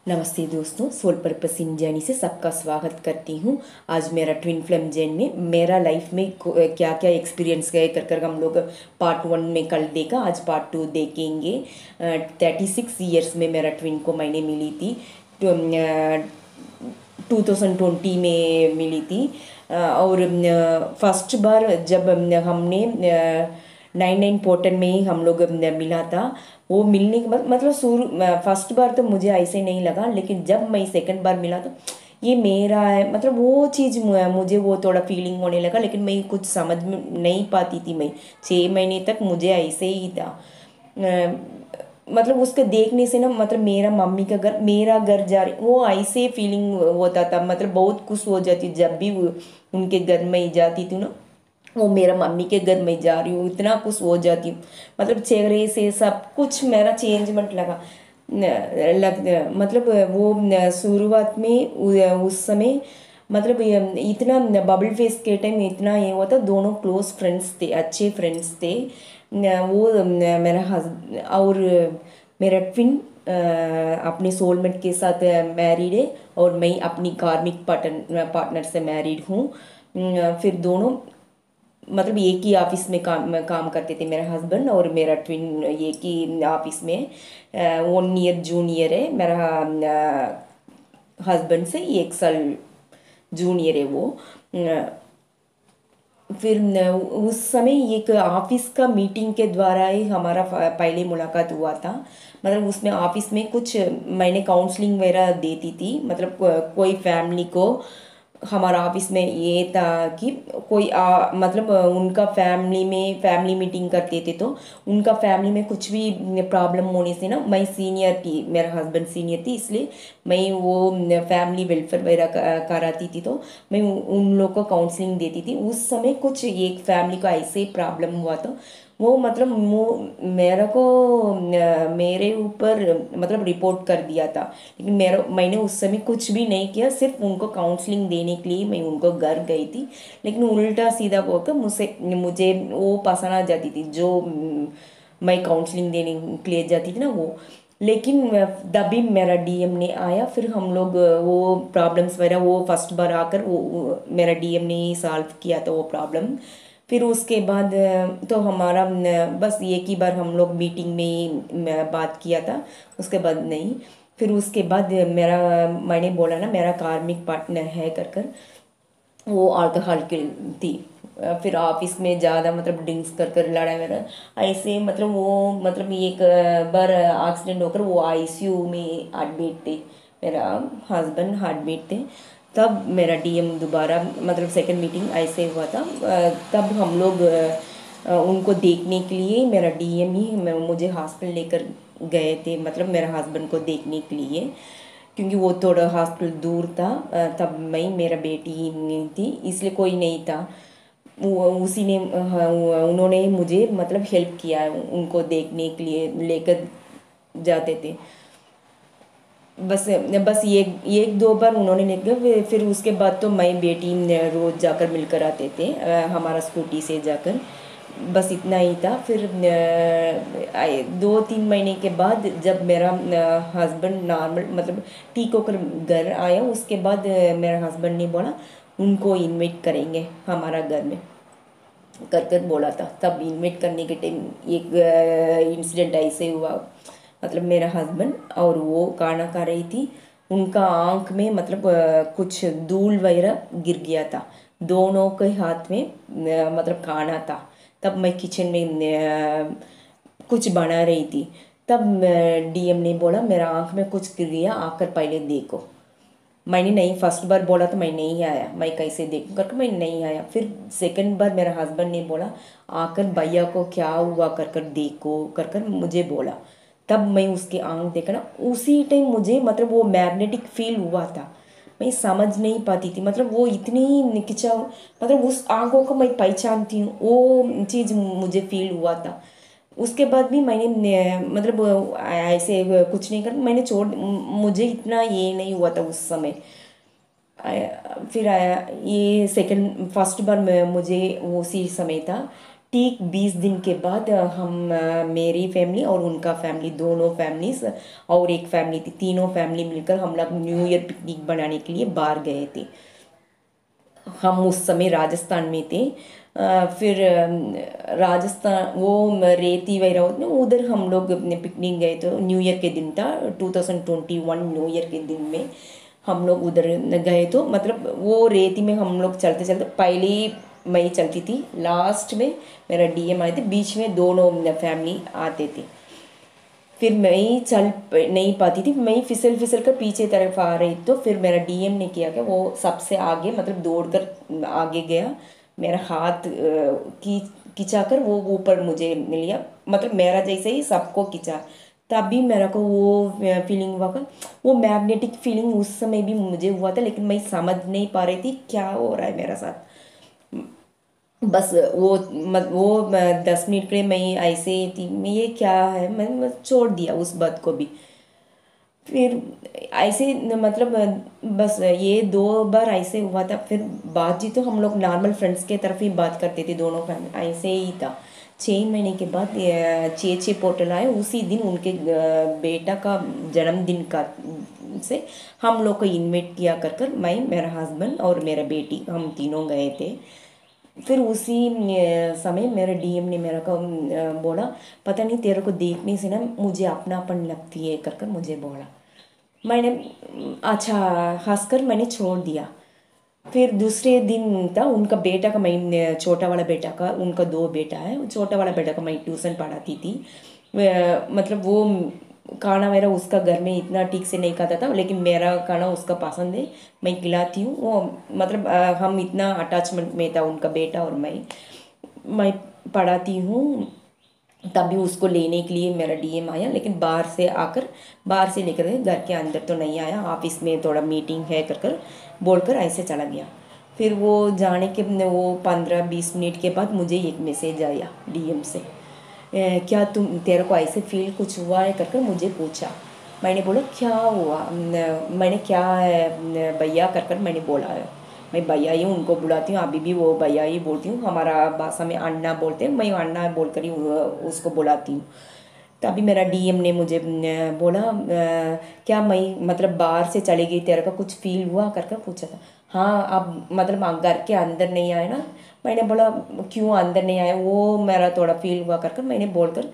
नमस्ते दोस्तों, soul purpose in journey से सबका स्वागत करती हूँ। आज मेरा ट्विन फ्लेम जर्नी में मेरा लाइफ में क्या क्या एक्सपीरियंस गए कर हम लोग पार्ट 1 में कल देखा। आज पार्ट 2 देखेंगे। 36 ईयर्स में मेरा ट्विन को मैंने मिली थी। 2020 में मिली थी। और फर्स्ट बार जब हमने 99 पोर्टल में ही हम लोग मिला था। वो मिलने के बाद मतलब शुरू फर्स्ट बार तो मुझे ऐसे नहीं लगा, लेकिन जब मैं सेकंड बार मिला तो ये मेरा है, मतलब वो चीज़ मुझे वो थोड़ा फीलिंग होने लगा। लेकिन मैं कुछ समझ में नहीं पाती थी। मैं 6 महीने तक मुझे ऐसे ही था। मतलब उसको देखने से ना, मतलब मेरा मम्मी का घर मेरा घर जा रही वो ऐसे फीलिंग होता था। मतलब बहुत खुश हो जाती जब भी उनके घर में ही जाती थी ना। वो मेरा मम्मी के घर में जा रही हूँ, इतना खुश हो जाती हूँ। मतलब चेहरे से सब कुछ मेरा चेंजमेंट लगा। मतलब वो शुरुआत में उस समय मतलब इतना बबल फेस के टाइम इतना ये हुआ था। दोनों क्लोज फ्रेंड्स थे, अच्छे फ्रेंड्स थे। वो मेरा हस्बैंड और मेरा ट्विन अपने सोलमेट के साथ मैरिड है, और मैं अपनी कार्मिक पार्टनर से मैरिड हूँ। फिर दोनों मतलब एक ही ऑफिस में काम करते थे। मेरा हस्बैंड और मेरा ट्विन एक ही ऑफिस में 1 ईयर जूनियर है। मेरा हस्बैंड से 1 साल जूनियर है वो। फिर उस समय एक ऑफिस का मीटिंग के द्वारा ही हमारा पहले मुलाकात हुआ था। मतलब उसमें ऑफिस में कुछ मैंने काउंसलिंग वगैरह देती थी। मतलब कोई फैमिली को हमारा ऑफिस में ये था कि कोई मतलब उनका फैमिली मीटिंग करते थे, तो उनका फैमिली में कुछ भी प्रॉब्लम होने से ना, मैं सीनियर थी, मेरा हस्बैंड सीनियर थी, इसलिए मैं वो फैमिली वेलफेयर वगैरह कराती थी। तो मैं उन लोग को काउंसलिंग देती थी। उस समय कुछ एक फैमिली को ऐसे प्रॉब्लम हुआ था। वो मतलब वो मेरे को मेरे ऊपर मतलब रिपोर्ट कर दिया था। लेकिन मैंने उस समय कुछ भी नहीं किया, सिर्फ उनको काउंसलिंग देने के लिए मैं उनको घर गई थी। लेकिन उल्टा सीधा बोलकर मुझे वो पसंद आ जाती थी जो मैं काउंसलिंग देने के लिए जाती थी ना वो। लेकिन तभी मेरा डीएम ने आया। फिर हम लोग वो प्रॉब्लम्स वगैरह वो फर्स्ट बार आकर मेरा डीएम ने ही सॉल्व किया था वो प्रॉब्लम। फिर उसके बाद तो हमारा बस एक ही बार हम लोग मीटिंग में ही बात किया था, उसके बाद नहीं। फिर उसके बाद मेरा मैंने बोला ना मेरा कार्मिक पार्टनर है कर वो अल्कोहल की थी। फिर ऑफिस में ज़्यादा मतलब ड्रिंक्स कर लड़ा मेरा ऐसे मतलब वो मतलब एक बार एक्सीडेंट होकर वो आईसीयू में एडमिट थे। मेरा हस्बैंड एडमिट थे। तब मेरा डीएम दोबारा मतलब सेकंड मीटिंग ऐसे हुआ था। तब हम लोग उनको देखने के लिए मेरा डीएम ही मुझे हॉस्पिटल लेकर गए थे, मतलब मेरा हस्बैंड को देखने के लिए, क्योंकि वो थोड़ा हॉस्पिटल दूर था। तब मैं मेरा बेटी ही नहीं थी, इसलिए कोई नहीं था। उसी ने हाँ, उन्होंने मुझे मतलब हेल्प किया उनको देखने के लिए लेकर जाते थे। बस बस एक एक दो बार उन्होंने लेकर फिर उसके बाद तो मैं बेटी रोज जाकर मिलकर आते थे, हमारा स्कूटी से जाकर। बस इतना ही था। फिर 2-3 महीने के बाद जब मेरा हस्बैंड नॉर्मल मतलब ठीक होकर घर आया, उसके बाद मेरा हस्बैंड ने बोला उनको इनवाइट करेंगे हमारा घर में कर बोला था। तब इनवाइट करने के टाइम एक इंसिडेंट ऐसे हुआ। मतलब मेरा हस्बैंड और वो खाना खा रही थी, उनका आंख में मतलब कुछ धूल वगैरह गिर गया था। दोनों के हाथ में मतलब खाना था। तब मैं किचन में कुछ बना रही थी। तब डीएम ने बोला मेरा आंख में कुछ गिर गया, आकर पहले देखो। मैंने नहीं, फर्स्ट बार बोला तो मैं नहीं आया, मैं कैसे देखूं करके मैं नहीं आया। फिर सेकंड बार मेरा हस्बैंड ने बोला आकर भैया को क्या हुआ कर देखो कर मुझे बोला। तब मैं उसकी आंख देखा ना, उसी टाइम मुझे मतलब वो मैग्नेटिक फील हुआ था। मैं समझ नहीं पाती थी, मतलब वो इतनी निकचा, मतलब उस आंखों को मैं पहचानती हूँ, वो चीज़ मुझे फील हुआ था। उसके बाद भी मैंने मतलब ऐसे कुछ नहीं कर, मैंने छोड़, मुझे इतना ये नहीं हुआ था उस समय। फिर आया ये सेकंड फर्स्ट बार मुझे वो उसी समय था। ठीक 20 दिन के बाद मेरी फैमिली और उनका फैमिली, दोनों फैमिलीज और एक फैमिली थी, तीनों फैमिली मिलकर हम लोग न्यू ईयर पिकनिक बनाने के लिए बाहर गए थे। हम उस समय राजस्थान में थे। फिर राजस्थान वो रेती वगैरह होती ना, उधर हम लोग अपने पिकनिक गए। तो न्यू ईयर के दिन था, 2021 न्यू ईयर के दिन में हम लोग उधर गए। तो मतलब वो रेती में हम लोग चलते चलते, पहले मैं चलती थी, लास्ट में मेरा डीएम आए थे, बीच में दोनों फैमिली आते थे। फिर मैं ही चल नहीं पाती थी, मैं ही फिसल फिसल कर पीछे तरफ आ रही। तो फिर मेरा डीएम ने किया क्या, वो सबसे आगे मतलब दौड़ कर आगे गया, मेरा हाथ खिंचा कर वो ऊपर मुझे मिल गया, मतलब मेरा जैसे ही सबको खिंचा। तभी मेरा को वो फीलिंग हुआ का, वो मैग्नेटिक फीलिंग उस समय भी मुझे हुआ था, लेकिन मैं समझ नहीं पा रही थी क्या हो रहा है मेरा साथ। बस वो 10 मिनट के लिए मैं ऐसे ही थी, मैं ये क्या है, मैं छोड़ दिया उस बात को भी। फिर ऐसे मतलब बस ये 2 बार ऐसे हुआ था। फिर बातचीत तो हम लोग नॉर्मल फ्रेंड्स के तरफ ही बात करते थे, दोनों फैमिली ऐसे ही था। 6 महीने के बाद चे पोर्टल आए, उसी दिन उनके बेटा का जन्मदिन का से हम लोग को इनवाइट किया कर कर, मैं, मेरा हस्बैंड और मेरा बेटी, हम तीनों गए थे। फिर उसी समय मेरे डीएम ने मेरा को बोला, पता नहीं तेरे को देखने से ना मुझे अपनापन लगती है कर कर मुझे बोला। मैंने अच्छा हंसकर मैंने छोड़ दिया। फिर दूसरे दिन था उनका बेटा का, मैं छोटा वाला बेटा का, उनका 2 बेटा है, छोटा वाला बेटा का मैं ट्यूशन पढ़ाती थी। मतलब वो खाना मेरा उसका घर में इतना ठीक से नहीं खाता था, लेकिन मेरा खाना उसका पसंद है, मैं खिलाती हूँ वो। मतलब हम इतना अटैचमेंट में था उनका बेटा और मैं पढ़ाती हूँ। तभी उसको लेने के लिए मेरा डीएम आया, लेकिन बाहर से लेकर गए, घर के अंदर तो नहीं आया। ऑफिस में थोड़ा मीटिंग है कर कर बोलकर ऐसे चला गया। फिर वो जाने के वो 15-20 मिनट के बाद मुझे एक मैसेज आया डीएम से, क्या तुम, तेरे को ऐसे फील कुछ हुआ है कर कर मुझे पूछा। मैंने बोला क्या हुआ, मैंने क्या है भैया कर कर मैंने बोला है। मैं भैया ही उनको बुलाती हूँ, अभी भी वो भैया ही बोलती हूँ, हमारा भाषा में अन्ना बोलते हैं, मैं अन्ना बोलकर ही उसको बुलाती हूँ। तभी मेरा डीएम ने मुझे बोला, क्या मैं मतलब बाहर से चली गई, तेरे का कुछ फील हुआ कर कर पूछा था। हाँ, अब मतलब घर के अंदर नहीं आए ना। मैंने बोला क्यों अंदर नहीं आए, वो मेरा थोड़ा फील हुआ कर कर मैंने बोलकर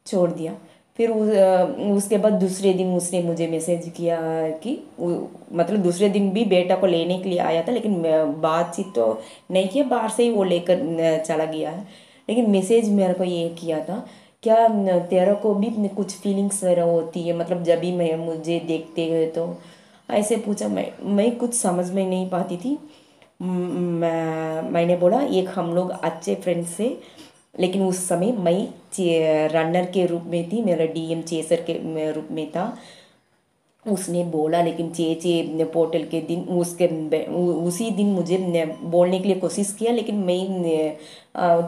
छोड़ दिया। फिर उसके बाद दूसरे दिन उसने मुझे मैसेज किया कि मतलब दूसरे दिन भी बेटा को लेने के लिए आया था, लेकिन बातचीत तो नहीं किया, बाहर से ही वो लेकर चला गया है। लेकिन मैसेज मेरे को ये किया था, क्या तेरा को भी कुछ फीलिंग्स वगैरह होती है, मतलब जब भी मैं मुझे देखते हुए तो ऐसे पूछा। मैं कुछ समझ में नहीं पाती थी। मैंने बोला एक हम लोग अच्छे फ्रेंड्स से, लेकिन उस समय मैं रनर के रूप में थी, मेरा डीएम चेसर के रूप में था। उसने बोला, लेकिन चे पोर्टल के दिन उसी दिन मुझे बोलने के लिए कोशिश किया, लेकिन मैं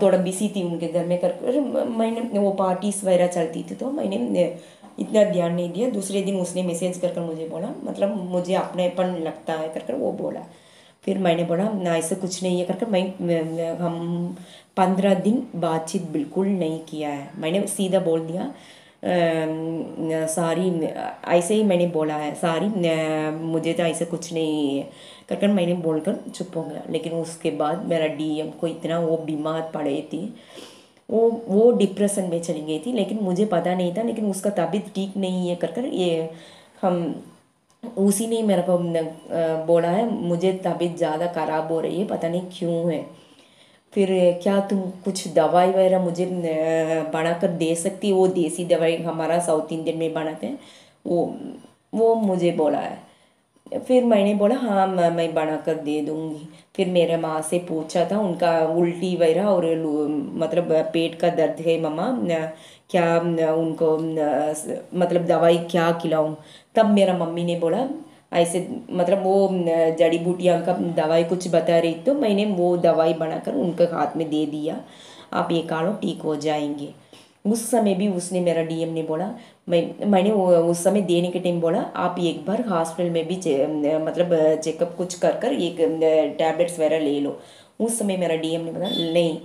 थोड़ा बिजी थी उनके घर में कर मैंने वो पार्टीज वगैरह चलती थी, तो मैंने इतना ध्यान नहीं दिया। दूसरे दिन उसने मैसेज कर कर मुझे बोला, मतलब मुझे अपनेपन लगता है कर कर वो बोला। फिर मैंने बोला ना ऐसे कुछ नहीं है कर कर हम 15 दिन बातचीत बिल्कुल नहीं किया है, मैंने सीधा बोल दिया। सारी ऐसे ही मैंने बोला है, सारी मुझे तो ऐसे कुछ नहीं कर कर मैंने बोलकर चुप हो गया। लेकिन उसके बाद मेरा डीएम को इतना वो बीमार पड़े थी, वो डिप्रेशन में चली गई थी, लेकिन मुझे पता नहीं था। लेकिन उसका तबीयत ठीक नहीं है कर कर ये हम उसी ने मेरे को बोला है, मुझे तबीयत ज़्यादा ख़राब हो रही है, पता नहीं क्यों है। फिर क्या तुम कुछ दवाई वगैरह मुझे बना कर दे सकती है, वो देसी दवाई हमारा साउथ इंडियन में बनाते हैं, वो मुझे बोला है। फिर मैंने बोला हाँ, मैं बना कर दे दूँगी। फिर मेरे माँ से पूछा था, उनका उल्टी वगैरह और मतलब पेट का दर्द है मम्मा, क्या उनको मतलब दवाई क्या खिलाऊं। तब मेरा मम्मी ने बोला ऐसे, मतलब वो जड़ी बूटियाँ का दवाई कुछ बता रही, तो मैंने वो दवाई बनाकर उनके हाथ में दे दिया, आप ये खा लो ठीक हो जाएंगे। उस समय भी उसने, मेरा डीएम ने बोला, मैंने उस समय देने के टाइम बोला आप एक बार हॉस्पिटल में भी मतलब चेकअप कुछ कर कर एक टैबलेट्स वगैरह ले लो। उस समय मेरा डीएम ने बोला नहीं,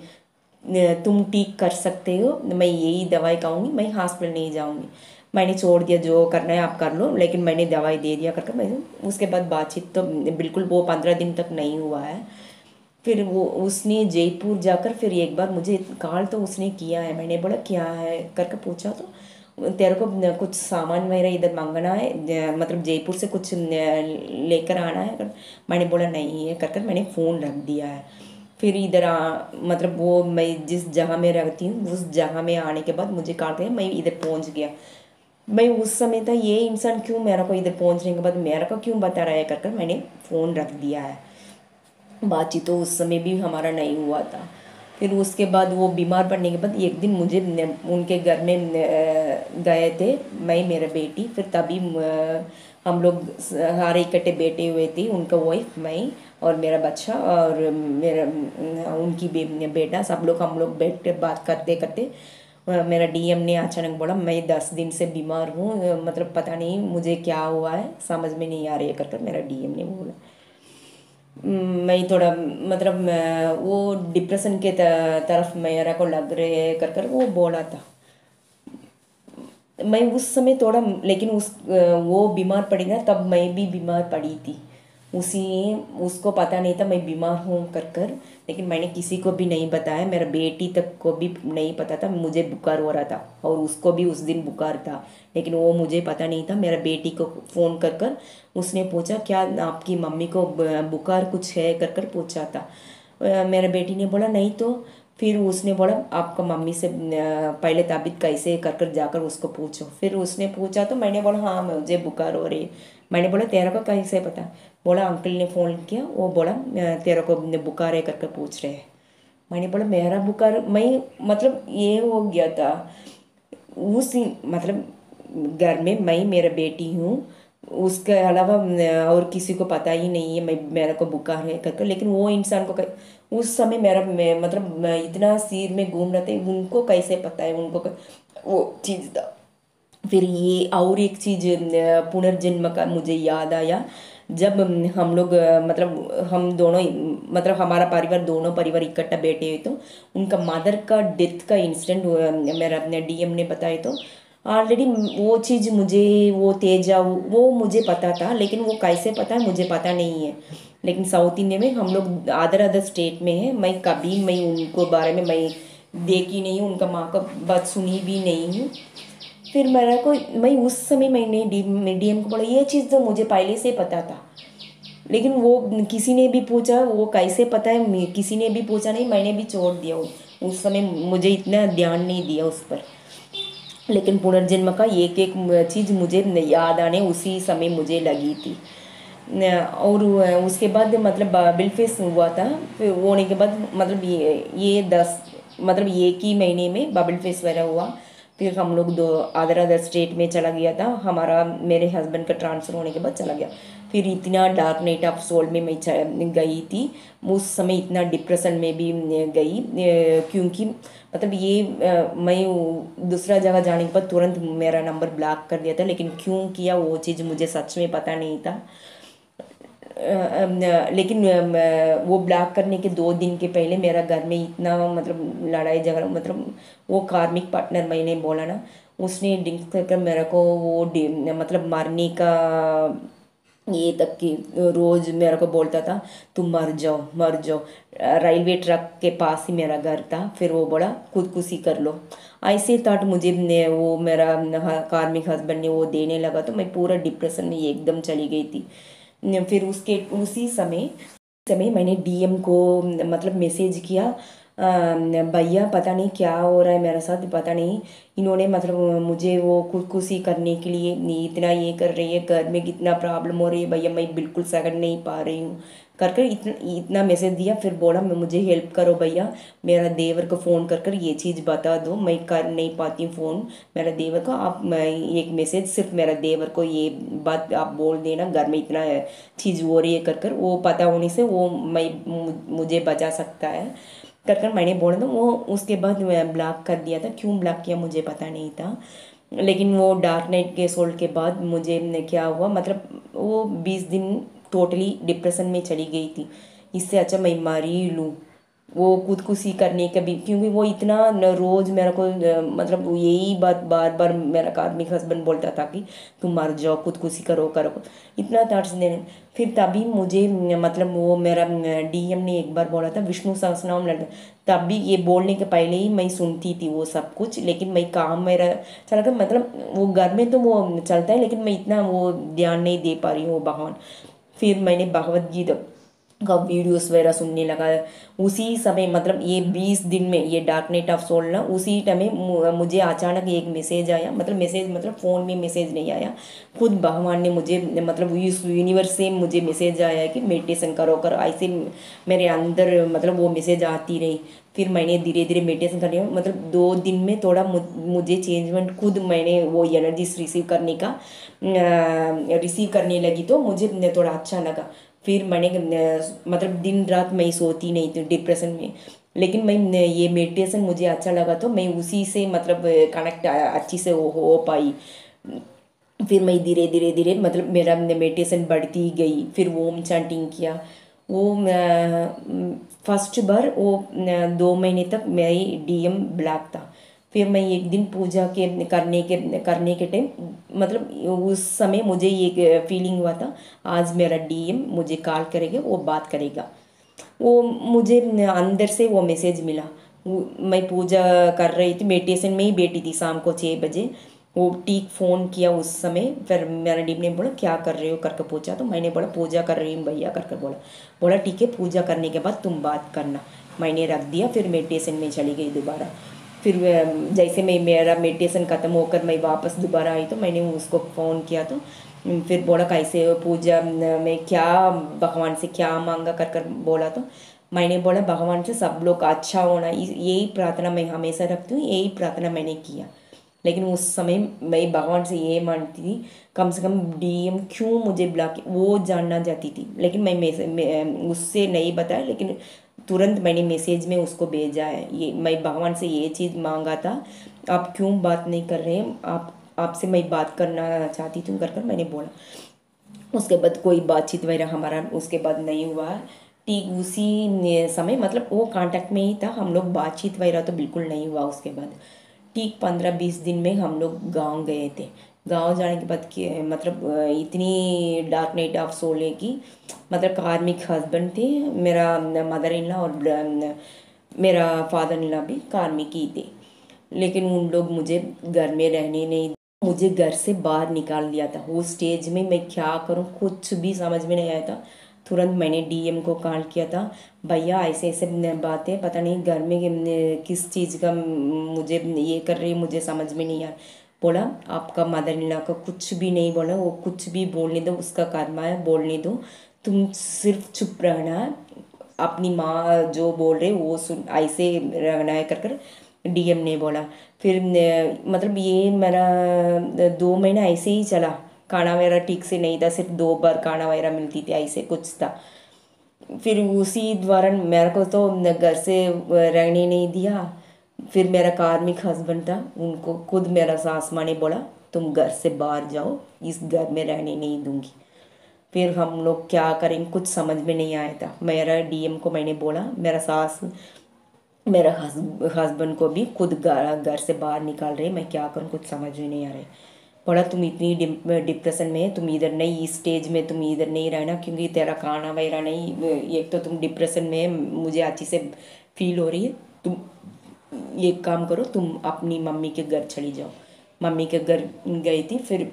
तुम ठीक कर सकते हो, मैं यही दवाई खाऊंगी, मैं हॉस्पिटल नहीं जाऊंगी। मैंने छोड़ दिया, जो करना है आप कर लो, लेकिन मैंने दवाई दे दिया करके मैं उसके बाद बातचीत तो बिल्कुल वो 15 दिन तक नहीं हुआ है। फिर वो उसने जयपुर जाकर फिर एक बार मुझे कॉल तो उसने किया है। मैंने बोला क्या है करके पूछा तो तेरे को कुछ सामान मेरा इधर मांगना है, मतलब जयपुर से कुछ लेकर आना है। मैंने बोला नहीं है कर मैंने फ़ोन रख दिया है। फिर इधर मतलब वो मैं जिस जगह में रहती हूँ उस जगह में आने के बाद मुझे कॉल किया, मैं इधर पहुँच गया। मैं उस समय था ये इंसान क्यों मेरे को इधर पहुँचने के बाद मेरे को क्यों बता रहा है कर मैंने फ़ोन रख दिया है। बातचीत तो उस समय भी हमारा नहीं हुआ था। फिर उसके बाद वो बीमार पड़ने के बाद एक दिन मुझे उनके घर में गए थे, मैं मेरा बेटी। फिर तभी हम लोग सारे इकट्ठे बैठे हुए थे, उनका वाइफ, मैं और मेरा बच्चा और मेरा उनकी बेटा, सब लोग हम लोग बैठ के बात करते करते मेरा डीएम ने अचानक बोला मैं 10 दिन से बीमार हूँ, मतलब पता नहीं मुझे क्या हुआ है, समझ में नहीं आ रही है कर मेरा डीएम ने बोला। मैं थोड़ा मतलब वो डिप्रेशन के तरफ मेरा को लग रहे है कर वो बोला था। मैं उस समय थोड़ा, लेकिन वो बीमार पड़ी ना तब मैं भी बीमार पड़ी थी। उसी उसको पता नहीं था मैं बीमार हूँ कर लेकिन मैंने किसी को भी नहीं बताया, मेरा बेटी तक को भी नहीं पता था मुझे बुखार हो रहा था, और उसको भी उस दिन बुखार था, लेकिन वो मुझे पता नहीं था। मेरा बेटी को फ़ोन कर उसने पूछा क्या आपकी मम्मी को बुखार कुछ है कर पूछा था। मेरा बेटी ने बोला नहीं तो। फिर उसने बोला आपका मम्मी से पहले तबीयत कैसे कर जाकर उसको पूछो। फिर उसने पूछा तो मैंने बोला हाँ मुझे बुखार हो रही है। मैंने बोला तेरा को कैसे पता। बोला अंकल ने फ़ोन किया, वो बोला तेरा को बुखार है करके पूछ रहे हैं। मैंने बोला मेरा बुखार, मैं मतलब ये हो गया था उस मतलब घर में मैं मेरा बेटी हूँ, उसके अलावा और किसी को पता ही नहीं है मैं मेरे को बुखार है करके। लेकिन वो इंसान को उस समय मतलब मैं इतना सिर में घूम रहे थे, उनको कैसे पता है उनको वो चीज़ था। फिर ये और एक चीज़ पुनर्जन्म का मुझे याद आया। जब हम लोग मतलब हम दोनों मतलब हमारा परिवार दोनों परिवार इकट्ठा बैठे हुए तो उनका मदर का डेथ का इंसिडेंट मेरा अपने डीएम ने बताया। तो ऑलरेडी वो चीज़ मुझे वो तेजा वो मुझे पता था, लेकिन वो कैसे पता है मुझे पता नहीं है। लेकिन साउथ इंडिया में हम लोग अदर अदर स्टेट में है, मैं उनको बारे में मैं देखी नहीं हूँ, उनका माँ का बात सुनी भी नहीं हूँ। फिर मेरा को मैं उस समय मैंने डीएम को बोला ये चीज़ तो मुझे पहले से पता था, लेकिन वो किसी ने भी पूछा वो कैसे पता है, किसी ने भी पूछा नहीं, मैंने भी छोड़ दिया उस समय मुझे इतना ध्यान नहीं दिया उस पर। लेकिन पुनर्जन्म का एक एक चीज़ मुझे याद आने उसी समय मुझे लगी थी। और उसके बाद मतलब बिल फेस हुआ था। फिर वो होने के बाद मतलब ये 10 मतलब एक ही महीने में बबल फेस वगैरह हुआ। फिर हम लोग दो अदर अदर स्टेट में चला गया था, हमारा मेरे हस्बैंड का ट्रांसफ़र होने के बाद चला गया। फिर इतना डार्क नाइट ऑफ सोल में मैं गई थी। उस समय इतना डिप्रेशन में भी गई, क्योंकि मतलब ये मैं दूसरा जगह जाने के बाद तुरंत मेरा नंबर ब्लॉक कर दिया था, लेकिन क्यों किया वो चीज़ मुझे सच में पता नहीं था। लेकिन वो ब्लॉक करने के 2 दिन के पहले मेरा घर में इतना मतलब लड़ाई झगड़ा, मतलब वो कार्मिक पार्टनर मैंने बोला ना, उसने ड्रिंक्स कर मेरे को वो मतलब मारने का ये तक कि रोज मेरे को बोलता था तुम मर जाओ मर जाओ। रेलवे ट्रैक के पास ही मेरा घर था। फिर वो बोला खुदकुशी कर लो, ऐसे थॉट मुझे वो मेरा कार्मिक हस्बैंड ने वो देने लगा, तो मैं पूरा डिप्रेशन में एकदम चली गई थी। फिर उसके उसी समय मैंने डीएम को मतलब मैसेज किया, भैया पता नहीं क्या हो रहा है मेरे साथ, पता नहीं इन्होंने मतलब मुझे वो खुदकुशी करने के लिए इतना ये कर रही है, घर में कितना प्रॉब्लम हो रही है भैया, मैं बिल्कुल सह नहीं पा रही हूँ कर इतना इतना मैसेज दिया। फिर बोला मैं मुझे हेल्प करो भैया, मेरा देवर को फ़ोन कर ये चीज़ बता दो, मैं कर नहीं पाती हूँ फ़ोन मेरा देवर को, आप मैं एक मैसेज सिर्फ मेरा देवर को ये बात आप बोल देना घर में इतना चीज़ हो रही है कर वो पता होने से वो मुझे बचा सकता है कर मैंने बोला था। वो उसके बाद मैं ब्लॉक कर दिया था, क्यों ब्लॉक किया मुझे पता नहीं था। लेकिन वो डार्क नाइट के सोल के बाद मुझे क्या हुआ, मतलब वो 20 दिन टोटली डिप्रेशन में चली गई थी। इससे अच्छा मैं मर ही लूँ वो खुदकुशी करने का भी, क्योंकि वो इतना रोज़ मेरे को मतलब वो यही बात बार बार मेरा कार्मिक हस्बैंड बोलता था कि तुम मर जाओ, खुदकुशी करो करो, इतना थॉट्स देने। फिर तभी मुझे मतलब वो मेरा डीएम ने एक बार बोला था विष्णु सहस्रनाम लड़, तब भी ये बोलने के पहले ही मैं सुनती थी वो सब कुछ, लेकिन मैं काम मेरा चला कर, मतलब वो घर में तो वो चलता है, लेकिन मैं इतना वो ध्यान नहीं दे पा रही हूँ वो भगवान। फिर मैंने भगवत गीता का वीडियोस वगैरह सुनने लगा उसी समय, मतलब ये 20 दिन में, ये डार्क नाइट ऑफ सोल ना, उसी टाइम में मुझे अचानक एक मैसेज आया, मतलब मैसेज मतलब फ़ोन में मैसेज नहीं आया, खुद भगवान ने मुझे, मतलब इस यूनिवर्स से मुझे मैसेज आया कि मेडिटेशन करो करो, ऐसे मेरे अंदर मतलब वो मैसेज आती रही। फिर मैंने धीरे धीरे मेडिटेशन करने, मतलब 2 दिन में थोड़ा मुझे चेंजमेंट, खुद मैंने वो एनर्जीज रिसीव करने लगी, तो मुझे थोड़ा अच्छा लगा। फिर मैंने मतलब दिन रात मैं सोती नहीं थी डिप्रेशन में, लेकिन मैं ये मेडिटेशन मुझे अच्छा लगा, तो मैं उसी से मतलब कनेक्ट अच्छी से हो पाई। फिर मैं धीरे धीरे धीरे मतलब मेरा मेडिटेशन बढ़ती गई, फिर ओम चैंटिंग किया। वो फर्स्ट बार वो 2 महीने तक मेरी डीएम ब्लैक था। फिर मैं एक दिन पूजा के करने के टाइम, मतलब उस समय मुझे ये फीलिंग हुआ था आज मेरा डीएम मुझे कॉल करेगा, वो बात करेगा। वो मुझे अंदर से वो मैसेज मिला। मैं पूजा कर रही थी, मेडिटेशन में ही बैठी थी शाम को 6 बजे। वो ठीक फ़ोन किया उस समय, फिर मेरा डीप ने बोला क्या कर रहे हो करके पूछा, तो मैंने बोला पूजा कर रही हूँ भैया करके बोला। बोला ठीक है, पूजा करने के बाद तुम बात करना। मैंने रख दिया, फिर मेडिटेशन में चली गई दोबारा। फिर जैसे मैं मेरा मेडिटेशन ख़त्म होकर मैं वापस दोबारा आई, तो मैंने उसको फ़ोन किया, तो फिर बोला कैसे हो पूजा में, क्या भगवान से क्या मांगा कर कर बोला। तो मैंने बोला भगवान से सब लोग का अच्छा होना, यही प्रार्थना मैं हमेशा रखती हूँ, यही प्रार्थना मैंने किया। लेकिन उस समय मैं भगवान से ये मानती थी कम से कम डीएम क्यों मुझे ब्लॉक, वो जानना चाहती थी, लेकिन उससे नहीं बताया, लेकिन तुरंत मैंने मैसेज में उसको भेजा है, ये मैं भगवान से ये चीज़ मांगा था, आप क्यों बात नहीं कर रहे हैं, आप आपसे मैं बात करना चाहती थी कर कर मैंने बोला। उसके बाद कोई बातचीत वगैरह हमारा उसके बाद नहीं हुआ। ठीक उसी समय मतलब वो कांटेक्ट में ही था, हम लोग बातचीत वगैरह तो बिल्कुल नहीं हुआ उसके बाद। ठीक 15-20 दिन में हम लोग गांव गए थे। गांव जाने के बाद मतलब इतनी डार्क नाइट ऑफ सोल की, मतलब कार्मिक हस्बैंड थे, मेरा मदर इन लॉ और मेरा फादर इन लॉ भी कार्मिक ही थे, लेकिन उन लोग मुझे घर में रहने नहीं, मुझे घर से बाहर निकाल दिया था। वो स्टेज में मैं क्या करूं कुछ भी समझ में नहीं आया था। तुरंत मैंने डीएम को कॉल किया था, भैया ऐसे ऐसे बातें, पता नहीं घर में किस चीज़ का मुझे ये कर रही, मुझे समझ में नहीं आया। बोला आपका मदर इन लॉ का कुछ भी नहीं बोला, वो कुछ भी बोलने दो, उसका कर्मा है, बोलने दो, तुम सिर्फ चुप रहना है, अपनी माँ जो बोल रहे वो सुन, ऐसे रहना है कर कर डीएम ने बोला। फिर मतलब ये मेरा 2 महीना ऐसे ही चला, खाना वगैरह ठीक से नहीं था, सिर्फ 2 बार खाना वगैरह मिलती थी, ऐसे कुछ था। फिर उसी दौरान मेरे को तो घर से रहने नहीं दिया। फिर मेरा कार्मिक हस्बैंड था, उनको खुद मेरा सास माँ ने बोला तुम घर से बाहर जाओ, इस घर में रहने नहीं दूंगी। फिर हम लोग क्या करेंगे कुछ समझ में नहीं आया था। मेरा डीएम को मैंने बोला, मेरा सास मेरा हस्बैंड को भी खुद घर से बाहर निकाल रहे, मैं क्या करूँ कुछ समझ में नहीं आ रहा है। बोला तुम इतनी डिप्रेशन में है, तुम इधर नहीं, इस स्टेज में तुम इधर नहीं रहना, क्योंकि तेरा खाना वगैरह नहीं, एक तो तुम डिप्रेशन में है, मुझे अच्छी से फील हो रही है, तुम एक काम करो, तुम अपनी मम्मी के घर चली जाओ। मम्मी के घर गई थी। फिर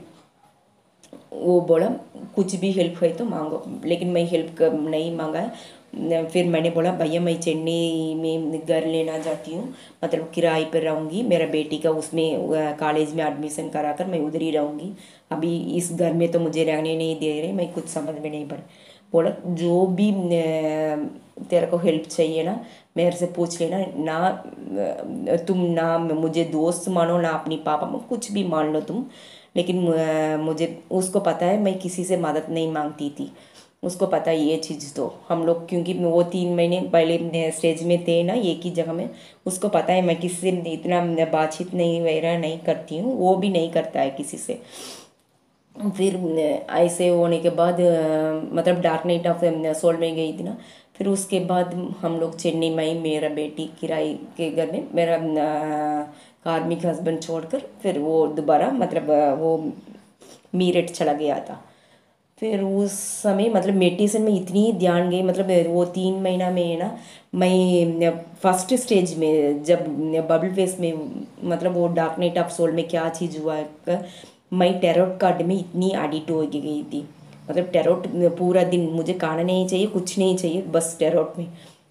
वो बोला कुछ भी हेल्प है तो मांगो, लेकिन मैं हेल्प नहीं मांगा है। फिर मैंने बोला भैया मैं चेन्नई में घर लेना चाहती हूँ, मतलब किराए पर रहूँगी, मेरा बेटी का उसमें कॉलेज में एडमिशन करा कर मैं उधर ही रहूँगी, अभी इस घर में तो मुझे रहने नहीं दे रहे, मैं कुछ समझ में नहीं पड़ा। बोला जो भी तेरे को हेल्प चाहिए ना मेरे से पूछ लेना, ना तुम ना मुझे दोस्त मानो ना अपनी पापा कुछ भी मान लो तुम, लेकिन मुझे उसको पता है मैं किसी से मदद नहीं मांगती थी, उसको पता है ये चीज़। तो हम लोग क्योंकि वो 3 महीने पहले स्टेज में थे ना एक ही जगह में, उसको पता है मैं किसी से इतना बातचीत नहीं वगैरह नहीं करती हूँ, वो भी नहीं करता है किसी से। फिर ऐसे होने के बाद मतलब डार्क नाइट ऑफ सोल में गई थी ना, फिर उसके बाद हम लोग चेन्नई में ही, मेरा बेटी किराए के घर में, मेरा कार्मिक हस्बैंड छोड़कर फिर वो दोबारा मतलब वो मीरठ चला गया था। फिर उस समय मतलब मेडिटेशन में इतनी ध्यान गई, मतलब वो 3 महीना में ना मैं फर्स्ट स्टेज में जब बबल फेस में, मतलब वो डार्क नाइट ऑफ सोल में क्या चीज़ हुआ है, मैं टैरोट कार्ड में इतनी एडिक्ट हो गई थी। मतलब टैरोट पूरा दिन मुझे खाना नहीं चाहिए, कुछ नहीं चाहिए, बस टैरोट में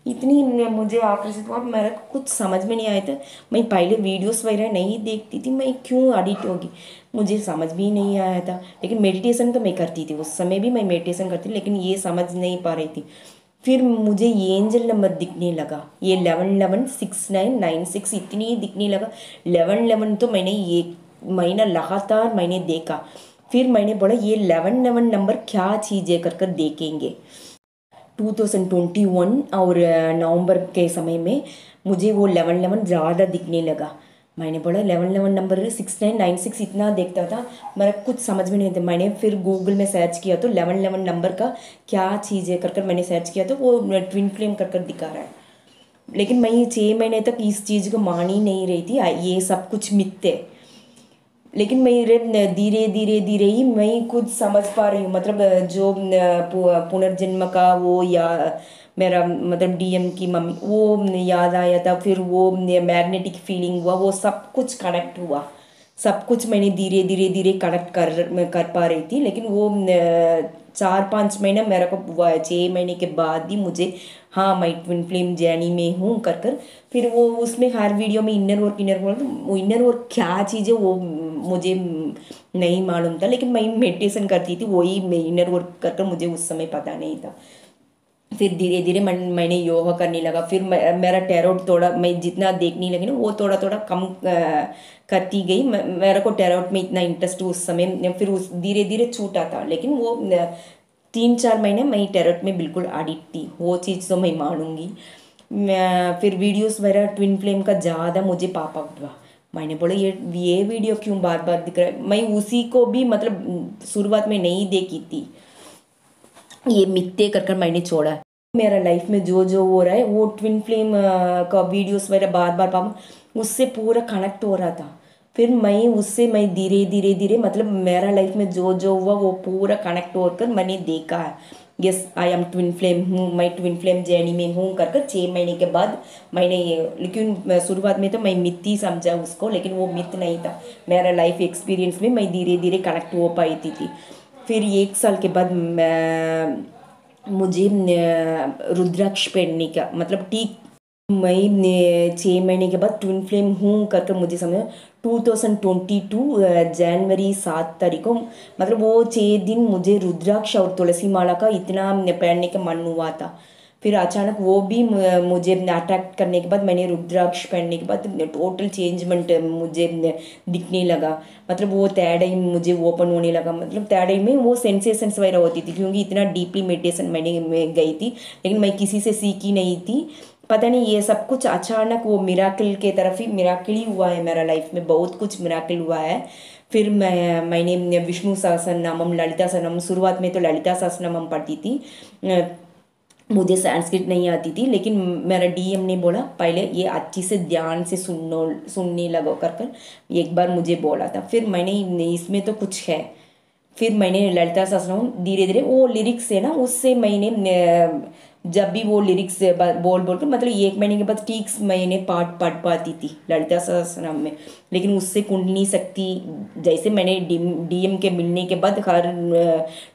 इतनी मुझे आकर्षित हुआ, मेरा कुछ समझ में नहीं आया था। मैं पहले वीडियोस वगैरह नहीं देखती थी, मैं क्यों एडिक्ट होगी मुझे समझ भी नहीं आया था। लेकिन मेडिटेशन तो मैं करती थी, उस समय भी मैं मेडिटेशन करती थी, लेकिन ये समझ नहीं पा रही थी। फिर मुझे ये एंजल नंबर दिखने लगा, ये 11116996 इतनी दिखने लगा। 1111 तो मैंने ये महीना लगातार मैंने देखा। फिर मैंने बोला ये 1111 नंबर क्या चीज़ है कर कर देखेंगे। 2021 और नवंबर के समय में मुझे वो 1111 ज़्यादा दिखने लगा। मैंने बोला 1111 नंबर 6996 इतना देखता था, मेरा कुछ समझ में नहीं था। मैंने फिर गूगल में सर्च किया तो 1111 नंबर का क्या चीज़ है कर कर मैंने सर्च किया तो वो ट्विन फ्लेम कर कर दिखा रहा है। लेकिन मैं ये 6 महीने तक इस चीज़ को मान ही नहीं रही थी, ये सब कुछ मिथ्य है। लेकिन मेरे धीरे धीरे धीरे ही मैं खुद समझ पा रही हूँ, मतलब जो पुनर्जन्म का वो, या मेरा मतलब डीएम की मम्मी वो याद आया था, फिर वो मैग्नेटिक फीलिंग हुआ, वो सब कुछ कनेक्ट हुआ। सब कुछ मैंने धीरे धीरे धीरे कनेक्ट कर पा रही थी। लेकिन वो 4-5 महीना मेरे को हुआ है, 6 महीने के बाद ही मुझे हाँ मैं ट्विन फ्लेम जर्नी में हूँ कर कर। फिर वो उसमें हर वीडियो में इनर वर्क, तो इनर वर्क क्या चीज़ है वो मुझे नहीं मालूम था। लेकिन मैं मेडिटेशन करती थी, वही इनर वर्क कर कर मुझे उस समय पता नहीं था। फिर धीरे धीरे मैंने योगा करने लगा। फिर मेरा टैरोट थोड़ा मैं जितना देखने लगी ना वो थोड़ा थोड़ा कम करती गई। मेरे को टैरोट में इतना इंटरेस्ट उस समय, फिर उस धीरे धीरे छूटा था। लेकिन वो 3-4 महीने मैं टैरोट में बिल्कुल एडिक्ट थी, वो चीज़ तो मैं मानूंगी। फिर वीडियोस वगैरह ट्विन फ्लेम का ज़्यादा मुझे पापा हुआ। मैंने बोला ये वीडियो क्यों बार बार दिख रहा है। मैं उसी को भी मतलब शुरुआत में नहीं देखी थी, ये मिथ्ये कर कर मैंने छोड़ा। मेरा लाइफ में जो जो हो रहा है वो ट्विन फ्लेम का वीडियोस वगैरह बार बार पापा उससे पूरा कनेक्ट हो रहा था। फिर मैं धीरे धीरे धीरे मतलब मेरा लाइफ में जो जो हुआ वो पूरा कनेक्ट होकर मैंने देखा है। Yes I am twin flame हूँ, मैं ट्विन फ्लेम जर्नी में हूँ कर कर 6 महीने के बाद मैंने ये, लेकिन शुरुआत में तो मैं मिथ ही समझा उसको, लेकिन वो मिथ नहीं था। मेरा लाइफ एक्सपीरियंस में मैं धीरे धीरे कनेक्ट हो पाई थी। फिर 1 साल के बाद मुझे रुद्राक्ष पहनने का मतलब ठीक मैं 6 महीने के बाद ट्विन फ्लेम हूँ करके मुझे समझ 2022 जनवरी 7 तारीख को, मतलब वो 6 दिन मुझे रुद्राक्ष और तुलसी माला का इतना पहनने का मन हुआ था। फिर अचानक वो भी मुझे अट्रैक्ट करने के बाद मैंने रुद्राक्ष पहनने के बाद टोटल चेंजमेंट मुझे दिखने लगा। मतलब वो थर्ड आई मुझे ओपन होने लगा, मतलब थर्ड आई में वो सेंसेशंस वगैरह होती थी, क्योंकि इतना डीपली मेडिटेशन मैं गई थी। लेकिन मैं किसी से सीखी नहीं थी, पता नहीं ये सब कुछ अचानक वो मिराकल के तरफ ही मिराकल ही हुआ है। मेरा लाइफ में बहुत कुछ मिराकल हुआ है। फिर मैंने विष्णु सहस्रनामम, ललिता सहस्रनामम, शुरुआत में तो ललिता सहस्रनामम पढ़ती थी। मुझे संस्कृत नहीं आती थी, लेकिन मेरा डीएम ने बोला पहले ये अच्छी से ध्यान से सुनने लगो कर कर एक बार मुझे बोला था। फिर मैंने इसमें तो कुछ है। फिर मैंने ललिता सहस्रनाम धीरे धीरे वो लिरिक्स है ना उससे मैंने जब भी वो लिरिक्स बोल बोल कर मतलब 1 महीने के बाद ठीक मैंने पाठ पढ़ पाती थी ललिता सहस्रनाम में। लेकिन उससे कुंडली शक्ति, जैसे मैंने डीएम के मिलने के बाद हर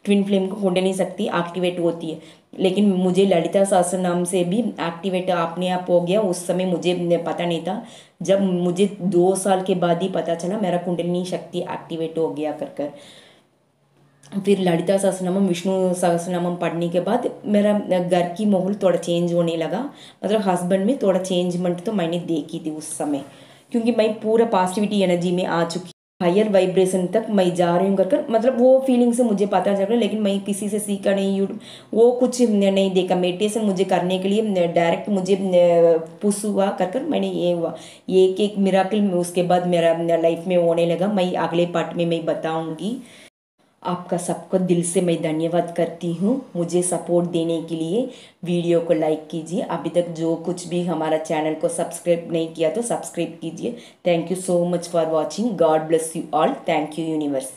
ट्विन फ्लेम को कुंडली शक्ति एक्टिवेट होती है, लेकिन मुझे ललिता सहस्रनाम से भी एक्टिवेट अपने आप हो गया। उस समय मुझे पता नहीं था, जब मुझे 2 साल के बाद ही पता चला मेरा कुंडलिनी शक्ति एक्टिवेट हो गया कर कर। फिर ललिता सहस्रनामम, विष्णु सहस्रनामम पढ़ने के बाद मेरा घर की माहौल थोड़ा चेंज होने लगा। मतलब हस्बैंड में थोड़ा चेंजमेंट तो मैंने देखी थी उस समय, क्योंकि मैं पूरा पॉजिटिविटी एनर्जी में आ चुकी, हायर वाइब्रेशन तक मैं जा रही हूँ कर कर मतलब वो फीलिंग से मुझे पता चल रहा है। लेकिन मैं किसी से सीखा नहीं, यूट्यूब वो कुछ नहीं देखा। मेडिटेशन मुझे करने के लिए डायरेक्ट मुझे पुश हुआ कर कर मैंने ये हुआ एक एक मिराकल। उसके बाद मेरा लाइफ में होने लगा, मैं अगले पार्ट में मैं बताऊंगी। आपका सबको दिल से मैं धन्यवाद करती हूँ मुझे सपोर्ट देने के लिए। वीडियो को लाइक कीजिए, अभी तक जो कुछ भी हमारा चैनल को सब्सक्राइब नहीं किया तो सब्सक्राइब कीजिए। Thank you so much for watching. God bless you all. Thank you universe.